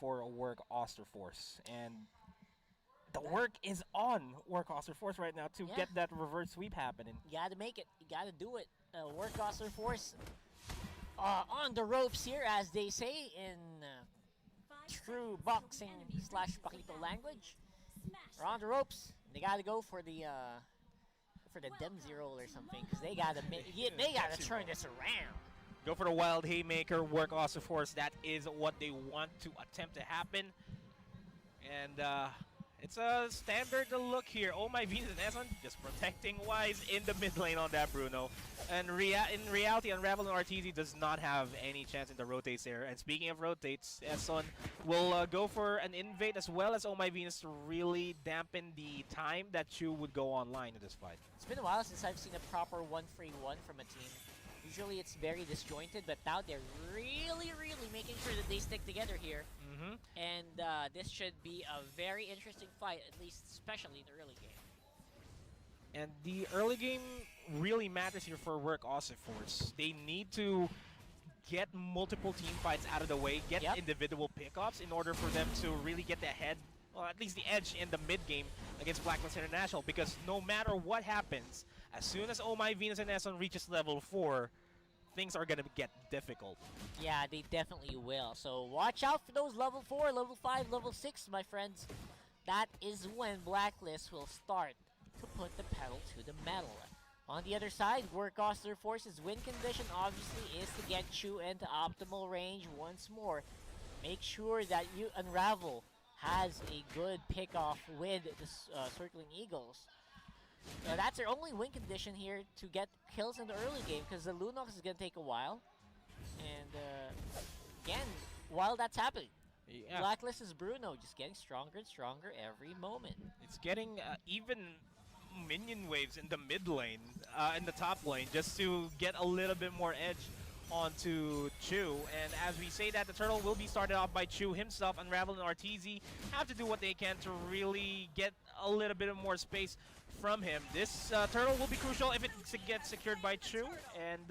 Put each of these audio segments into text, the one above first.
for Work Auster Force, and the work is on Work Auster Force right now to get that reverse sweep happening. You gotta make it. You gotta do it. Work Auster Force on the ropes here, as they say in true boxing / Pakito language. They're on the ropes. They gotta go for the Demzy roll or something, because they gotta turn this around. Go for the wild haymaker, Work Auster Force. That is what they want to attempt to happen, and it's a standard look here. Oh my Venus and Eson just protecting Wise in the mid lane on that Bruno. And in reality, Unravel and RTZ does not have any chance in the rotates there. And speaking of rotates, Eson will go for an invade as well as Oh my Venus to really dampen the time that Chu would go online in this fight. It's been a while since I've seen a proper 1-3-1 from a team. Usually it's very disjointed, but now they're really making sure that they stick together here. And this should be a very interesting fight, at least especially in the early game. And the early game really matters here for Work Auster Force. They need to get multiple team fights out of the way, get individual pickups in order for them to really get the head, well, at least the edge in the mid game against BLACKLIST International, because no matter what happens, as soon as Oh My Venus and Eson reaches level 4, things are going to get difficult. Yeah, they definitely will. So watch out for those level 4, level 5, level 6, my friends. That is when BLACKLIST will start to put the pedal to the metal. On the other side, Work Auster Force's win condition obviously is to get Chu into optimal range once more. Make sure that you Unravel has a good pickoff with the Circling Eagles. That's their only win condition here to get kills in the early game, because the Lunox is going to take a while. And again, while that's happening, BLACKLIST's Bruno just getting stronger and stronger every moment. It's getting even minion waves in the mid lane, in the top lane, just to get a little bit more edge onto Chu. And as we say that, the turtle will be started off by Chu himself. Unravel and RTZ have to do what they can to really get a little bit of more space from him. This turtle will be crucial if it gets secured by Chu, and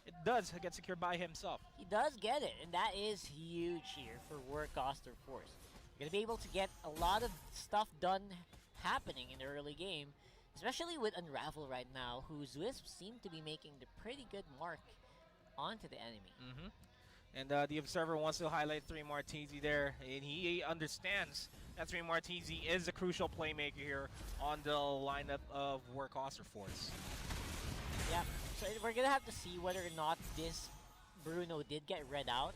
it does get secured by himself. He does get it, and that is huge here for Work Auster Force. You're going to be able to get a lot of stuff done happening in the early game, especially with Unravel right now, whose wisps seem to be making the pretty good mark onto the enemy. And the Observer wants to highlight 3 Martizi there, and he understands that 3 Martizi is a crucial playmaker here on the lineup of Work Auster Force. Yeah, so we're gonna have to see whether or not this Bruno did get read out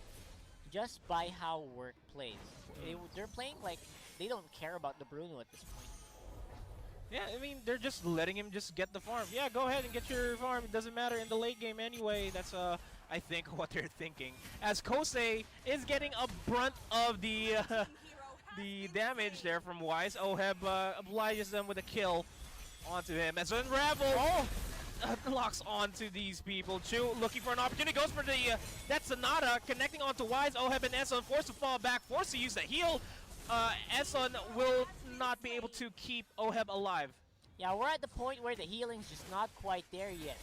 just by how Work plays. They're playing like they don't care about the Bruno at this point. Yeah, I mean, they're just letting him just get the farm. Yeah, go ahead and get your farm. It doesn't matter in the late game anyway. That's, I think, what they're thinking. As Kosei is getting a brunt of the damage there from Wise. Oheb obliges them with a kill onto him. As Unravel locks onto these people. Chu looking for an opportunity. Goes for the, that Sonata connecting onto Wise. Oheb and Eson forced to fall back. Forced to use the heal. Eson will not be able to keep Oheb alive. Yeah, we're at the point where the healing's just not quite there yet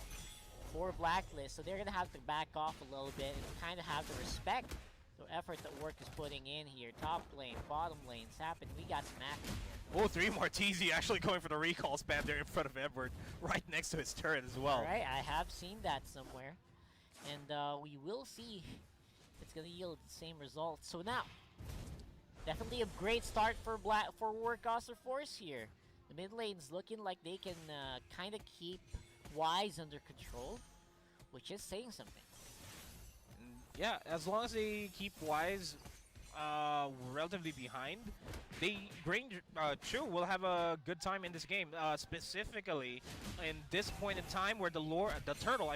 for BLACKLIST, so they're going to have to back off a little bit and kind of have to respect the effort that Work is putting in here. Top lane, bottom lane, Sapin, we got some action here. Oh, 3 Martizi actually going for the recall spam there in front of Edward, right next to his turret as well. Alright, I have seen that somewhere. And we will see if it's going to yield the same results. So now, definitely a great start for Work Auster Force here. The mid lane's looking like they can kind of keep Wise under control, which is saying something. Yeah, as long as they keep Wise relatively behind, Chu will have a good time in this game. Specifically, in this point in time where the turtle,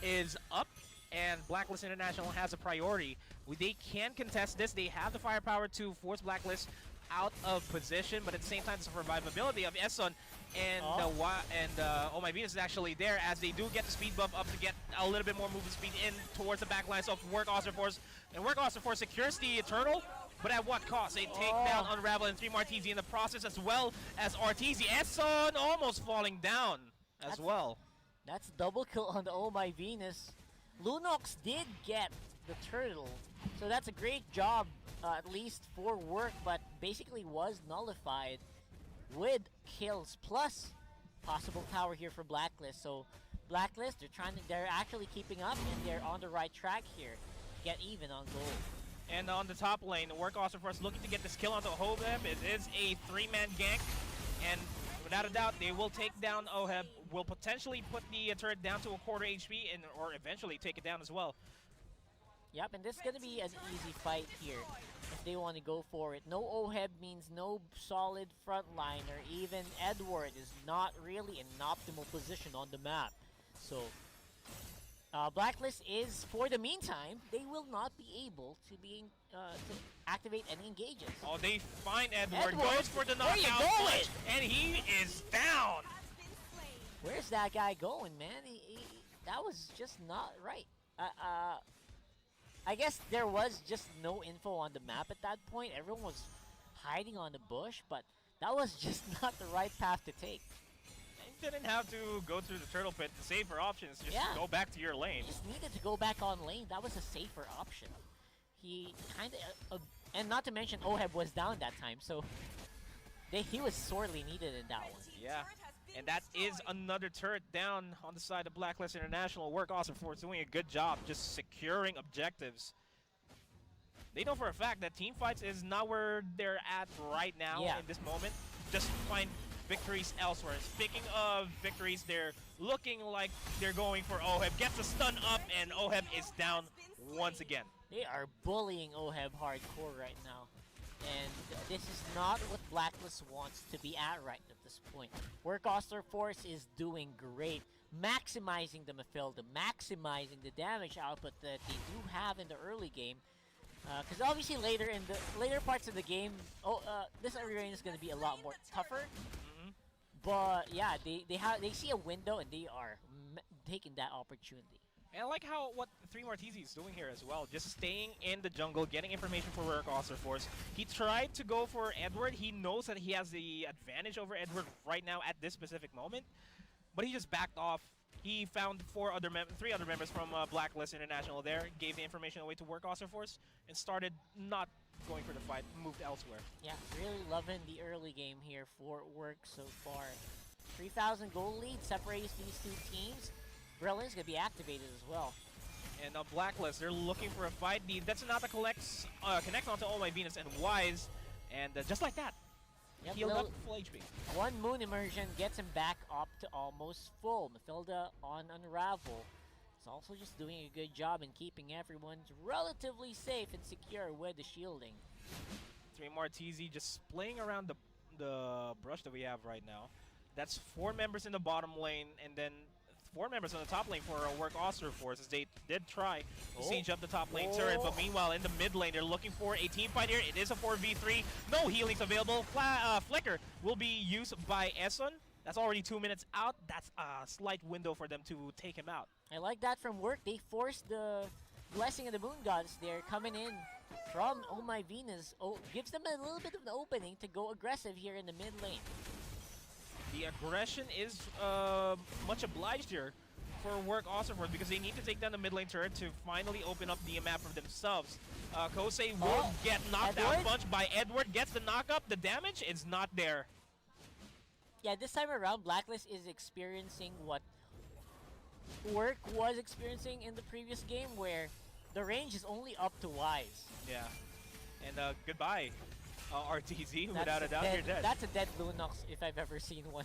is up, and BLACKLIST International has a priority. They can contest this. They have the firepower to force BLACKLIST out of position, but at the same time, the survivability of Eson and Oh My Venus is actually there, as they do get the speed buff up to get a little bit more movement speed in towards the backlines of Work Auster Force. And Work Auster Force secures the turtle, but at what cost? They take down Unravel and 3 Martizi in the process, as well as RTZ. Eson almost falling down as well. That's double kill on the Oh My Venus. Lunox did get the turtle, so that's a great job at least for work, but basically was nullified with kills plus possible tower here for Blacklist. So Blacklist, they're actually keeping up and they're on the right track here. Get even on gold. And on the top lane, the work also for us looking to get this kill onto Oheb. It is a 3-man gank, and without a doubt, they will take down Oheb. Will potentially put the turret down to a quarter HP, and or eventually take it down as well. Yep, and this is gonna be an easy fight here if they want to go for it. No Oheb means no solid frontliner. Even Edward is not really in an optimal position on the map. So Blacklist is, for the meantime, they will not be able to activate any engages. Oh, they find Edward, goes for the knockout punch, and he is down. Where's that guy going, man? That was just not right. I guess there was just no info on the map at that point. Everyone was hiding on the bush, but that was just not the right path to take. You didn't have to go through the turtle pit. The safer option is just go back to your lane. He just needed to go back on lane. That was a safer option. He kind of, and not to mention Oheb was down that time, so he was sorely needed in that one. Yeah, and that is another turret down on the side of Blacklist International. Work awesome for doing a good job just securing objectives. They know for a fact that team fights is not where they're at right now in this moment. Just find victories elsewhere. Speaking of victories, they're looking like they're going for Oheb. Gets a stun up, and Oheb is down once again. They are bullying Oheb hardcore right now. And this is not what Blacklist wants to be at right at this point. Work AUSTER Force is doing great. Maximizing the Mafilda, maximizing the damage output that they do have in the early game. Because obviously later in the later parts of the game, this arena is going to be a lot more tougher. But yeah, they see a window and they are taking that opportunity. And I like what 3 Martizi is doing here as well. Just staying in the jungle, getting information for Work AUSTER Force. He tried to go for Edward. He knows that he has the advantage over Edward right now at this specific moment. But he just backed off. He found 3 other members from Blacklist International there, gave the information away to Work AUSTER Force, and started not going for the fight, moved elsewhere. Yeah, really loving the early game here for Work so far. 3,000 gold lead separates these two teams. Brilliant's going to be activated as well. And on Blacklist, they're looking for a fight. The Detsunata connects onto All My Venus and Wise, and just like that, healed up full HP. One Moon Immersion gets him back up to almost full. Mafilda on Unravel. It's also just doing a good job in keeping everyone relatively safe and secure with the shielding. 3 Martizi just playing around the brush that we have right now. That's 4 members in the bottom lane, and then 4 members on the top lane for Work AUSTER Force, as they did try to siege up the top lane turret, but meanwhile in the mid lane they're looking for a team fight here. It is a 4v3, no healings available. Flicker will be used by Eson. That's already 2 minutes out. That's a slight window for them to take him out. I like that from Work. They forced the Blessing of the Moon Gods there coming in from Oh My Venus. Gives them a little bit of an opening to go aggressive here in the mid lane. The aggression is much obliged here for Work AUSTER Force because they need to take down the mid lane turret to finally open up the map for themselves. Kosei will get knocked out punch by Edward, gets the knock up. The damage is not there. Yeah, this time around, Blacklist is experiencing what Work was experiencing in the previous game, where the range is only up to Wise. Yeah, and goodbye, RTZ. Without a doubt, you're dead. That's a dead Lunox if I've ever seen one.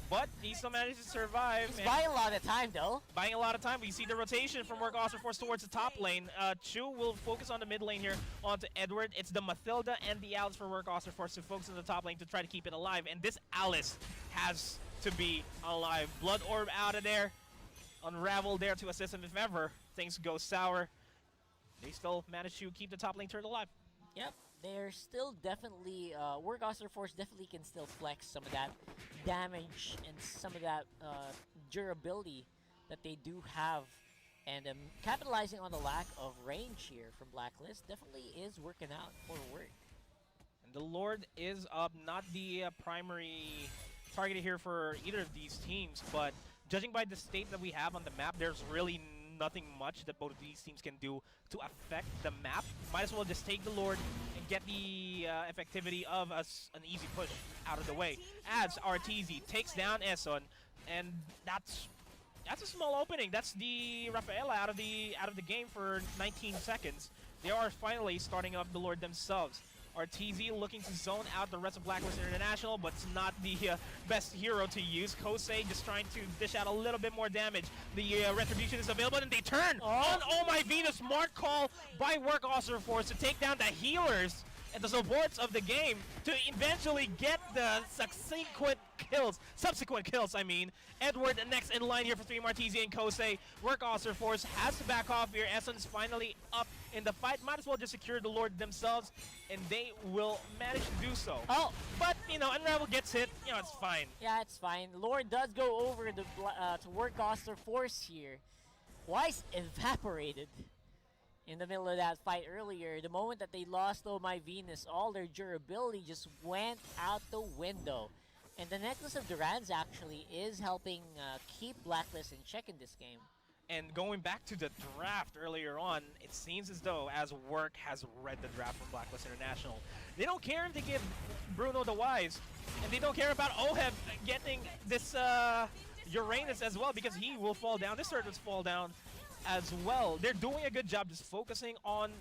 But he still managed to survive. He's buying a lot of time, though. Buying a lot of time. We see the rotation from Work AUSTER Force towards the top lane. Chu will focus on the mid lane here onto Edward. It's the Mafilda and the Alice for Work AUSTER Force to focus on the top lane to try to keep it alive. And this Alice has to be alive. Blood Orb out of there. Unravel there to assist him if ever things go sour. They still manage to keep the top lane turret alive. Yep. They're still definitely, Work AUSTER Force definitely can still flex some of that damage and some of that durability that they do have. And capitalizing on the lack of range here from Blacklist definitely is working out for Work. And the Lord is up, not the primary target here for either of these teams, but judging by the state that we have on the map, there's really nothing much that both of these teams can do to affect the map. Might as well just take the Lord and get the effectivity of an easy push out of the way. As RTZ takes down Eson, and that's a small opening. That's the Rafaela out of the game for 19 seconds. They are finally starting up the Lord themselves. RTZ looking to zone out the rest of Blacklist International, but it's not the best hero to use. Kosei just trying to dish out a little bit more damage. The Retribution is available, and they turn on Oh My Venus. Smart call by Work Auster Force to take down the healers and the supports of the game to eventually get the subsequent kills, I mean. Edward next in line here for 3 Martezi and Kosei. Work Auster Force has to back off here. Esson's finally up in the fight. Might as well just secure the Lord themselves, and they will manage to do so. Oh! But, you know, Unravel gets hit. You know, it's fine. Yeah, it's fine. Lord does go over to Work Auster Force here. Wise evaporated in the middle of that fight earlier. The moment that they lost Oh My Venus, all their durability just went out the window. And the Necklace of Durans actually is helping keep Blacklist in check in this game. And going back to the draft earlier on, it seems as though as Work has read the draft from Blacklist International. They don't care if they give Bruno the Wise, and they don't care about Oheb getting this Uranus as well, because he will fall down. This Certus fall down as well. They're doing a good job just focusing on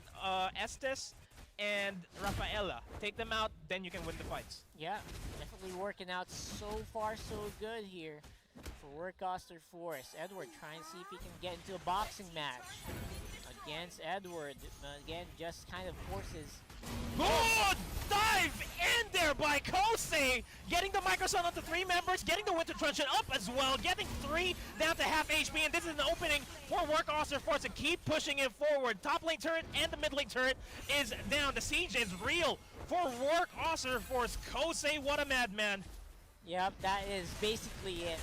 Estes and Rafaela. Take them out, then you can win the fights. Yeah, definitely working out so far so good here for Work Auster Force. Edward trying to see if he can get into a boxing match against Edward. Again, just kind of forces. Good dive in there by Kosei, getting the Microsun up to 3 members, getting the Winter Truncheon up as well, getting 3 down to half HP, and this is an opening for Work Auster Force to keep pushing it forward. Top lane turret and the mid lane turret is down. The siege is real for Work Auster Force. Kosei, what a madman. Yep, that is basically it.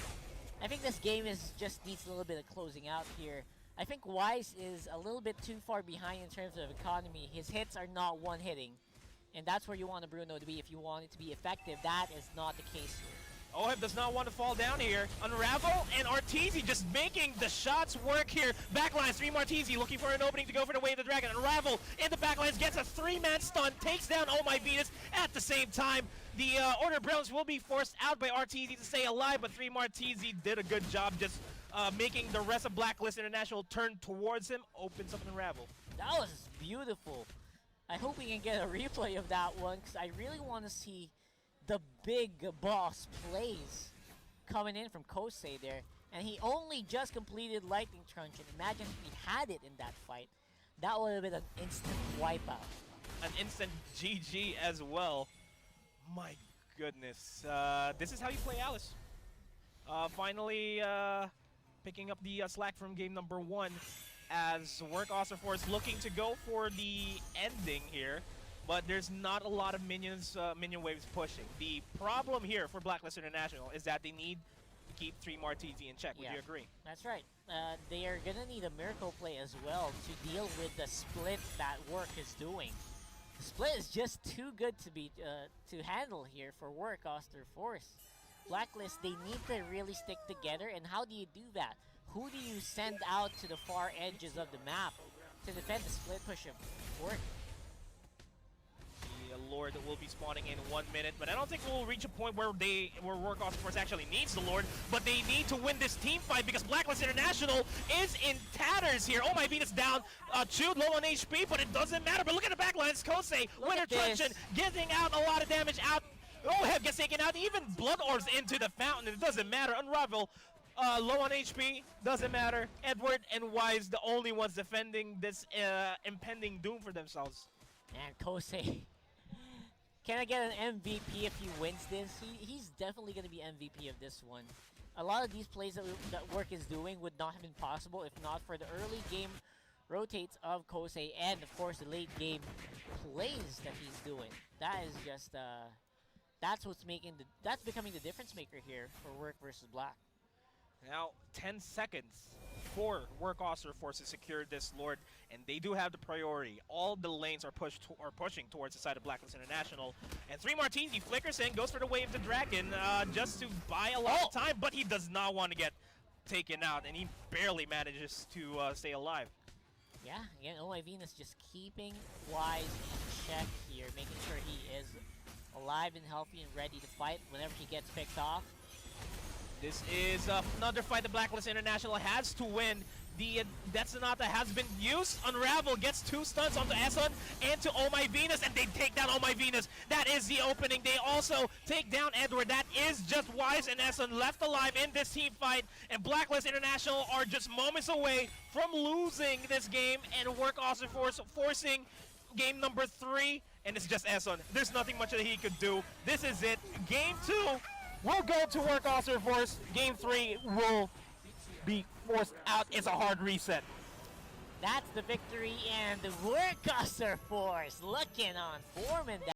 I think this game just needs a little bit of closing out here. I think Wise is a little bit too far behind in terms of economy. His hits are not one-hitting, and that's where you want a Bruno to be if you want it to be effective. That is not the case here. Oheb does not want to fall down here. Unravel and Arteezy just making the shots work here. Backlines, 3 Martezi looking for an opening to go for the Wave of the Dragon. Unravel in the backlines gets a 3-man stun, takes down Oh My Venus at the same time. The Order Browns will be forced out by Arteezy to stay alive, but 3 Martezi did a good job just making the rest of Blacklist International turn towards him, opens up Unravel. That was beautiful. I hope we can get a replay of that one, because I really want to see the big boss plays coming in from Kosei there. And he only just completed Lightning Truncheon. Imagine if he had it in that fight. That would have been an instant wipeout. An instant GG as well. My goodness. This is how you play Alice. Finally picking up the slack from game number 1 as Work Auster Force looking to go for the ending here. But there's not a lot of minions, minion waves pushing. The problem here for Blacklist International is that they need to keep 3 Martezi in check. Would you agree? That's right. They are going to need a miracle play as well to deal with the split that Work is doing. The split is just too good to be to handle here for Work Auster Force. Blacklist, they need to really stick together, and how do you do that? Who do you send out to the far edges of the map to defend the split push of Work? The Lord will be spawning in 1 minute, but I don't think we'll reach a point where Work Auster Force actually needs the Lord, but they need to win this team fight because Blacklist International is in tatters here. Oh My Venus down, Chewed low on HP, but it doesn't matter. But look at the backlines, Kosei, Winter Truncheon, getting out a lot of damage out. Oheb gets taken out, even Blood Orbs into the fountain, it doesn't matter. Unravel, low on HP, doesn't matter. Edward and Wise, the only ones defending this impending doom for themselves. And Kosei, can I get an MVP if he wins this? He's definitely going to be MVP of this one. A lot of these plays that Work is doing would not have been possible if not for the early game rotates of Kosei and, of course, the late game plays that he's doing. That is just, that's becoming the difference maker here for Work versus Black. Now, 10 seconds for Work Auster Force to secure this Lord, and they do have the priority. All the lanes are pushing towards the side of Blacklist International. And 3 Martezi flickers in, goes for the Wave of the Dragon just to buy a lot of time, but he does not want to get taken out, and he barely manages to stay alive. Yeah, again, Oh My Venus just keeping Wise in check here, making sure he is alive and healthy and ready to fight whenever he gets picked off. This is another fight the Blacklist International has to win. The Death Sonata has been used. Unravel gets 2 stuns onto Eson and to Oh My Venus, and they take down Oh My Venus. That is the opening. They also take down Edward. That is just Wise and Eson left alive in this team fight, and Blacklist International are just moments away from losing this game, and Work Austin forcing game number 3, and it's just Eson. There's nothing much that he could do. This is it. Game 2 will go to Work Austin Force. Game 3 will be forced out. It's a hard reset. That's the victory, and the Workaster Force looking on form in that.